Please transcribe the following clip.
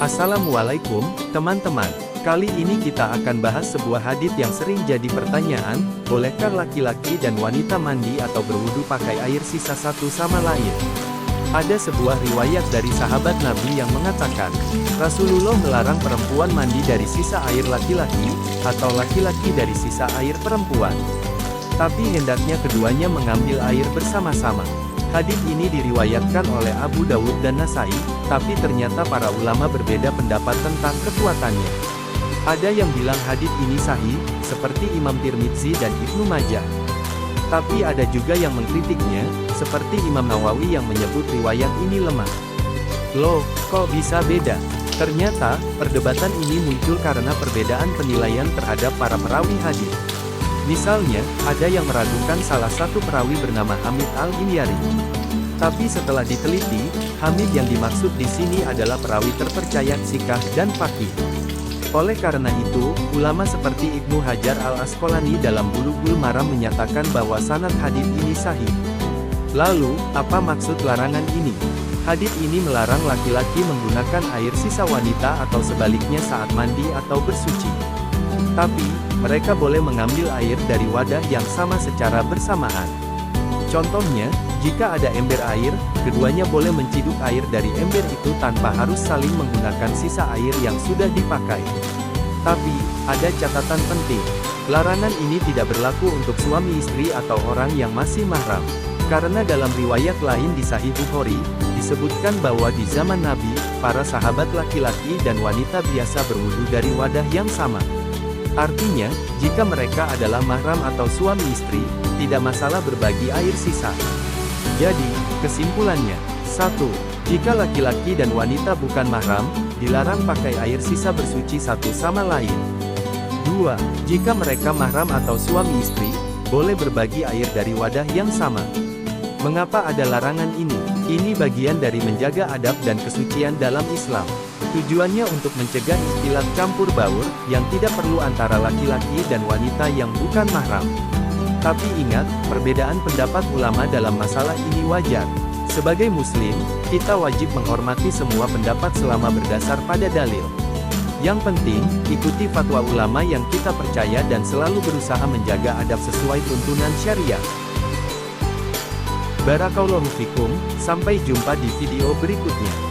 Assalamualaikum, teman-teman. Kali ini kita akan bahas sebuah hadits yang sering jadi pertanyaan, bolehkah laki-laki dan wanita mandi atau berwudu pakai air sisa satu sama lain? Ada sebuah riwayat dari sahabat Nabi yang mengatakan, Rasulullah melarang perempuan mandi dari sisa air laki-laki, atau laki-laki dari sisa air perempuan. Tapi hendaknya keduanya mengambil air bersama-sama. Hadits ini diriwayatkan oleh Abu Dawud dan Nasai, tapi ternyata para ulama berbeda pendapat tentang kekuatannya. Ada yang bilang hadits ini sahih, seperti Imam Tirmidzi dan Ibnu Majah. Tapi ada juga yang mengkritiknya, seperti Imam Nawawi yang menyebut riwayat ini lemah. Loh, kok bisa beda? Ternyata, perdebatan ini muncul karena perbedaan penilaian terhadap para perawi hadits. Misalnya, ada yang meragukan salah satu perawi bernama Hamid Al-Himyari. Tapi setelah diteliti, Hamid yang dimaksud di sini adalah perawi terpercaya sikah dan faqih. Oleh karena itu, ulama seperti Ibnu Hajar Al-Asqalani dalam Bulughul Maram menyatakan bahwa sanad hadits ini sahih. Lalu, apa maksud larangan ini? Hadits ini melarang laki-laki menggunakan air sisa wanita atau sebaliknya saat mandi atau bersuci. Tapi, mereka boleh mengambil air dari wadah yang sama secara bersamaan. Contohnya, jika ada ember air, keduanya boleh menciduk air dari ember itu tanpa harus saling menggunakan sisa air yang sudah dipakai. Tapi, ada catatan penting. Larangan ini tidak berlaku untuk suami istri atau orang yang masih mahram. Karena dalam riwayat lain di Sahih Bukhari, disebutkan bahwa di zaman Nabi, para sahabat laki-laki dan wanita biasa berwudu dari wadah yang sama. Artinya, jika mereka adalah mahram atau suami istri, tidak masalah berbagi air sisa. Jadi, kesimpulannya, 1. Jika laki-laki dan wanita bukan mahram, dilarang pakai air sisa bersuci satu sama lain. 2. Jika mereka mahram atau suami istri, boleh berbagi air dari wadah yang sama. Mengapa ada larangan ini? Ini bagian dari menjaga adab dan kesucian dalam Islam. Tujuannya untuk mencegah ikhtilat campur baur, yang tidak perlu antara laki-laki dan wanita yang bukan mahram. Tapi ingat, perbedaan pendapat ulama dalam masalah ini wajar. Sebagai muslim, kita wajib menghormati semua pendapat selama berdasar pada dalil. Yang penting, ikuti fatwa ulama yang kita percaya dan selalu berusaha menjaga adab sesuai tuntunan syariah. Barakallahu fikum, sampai jumpa di video berikutnya.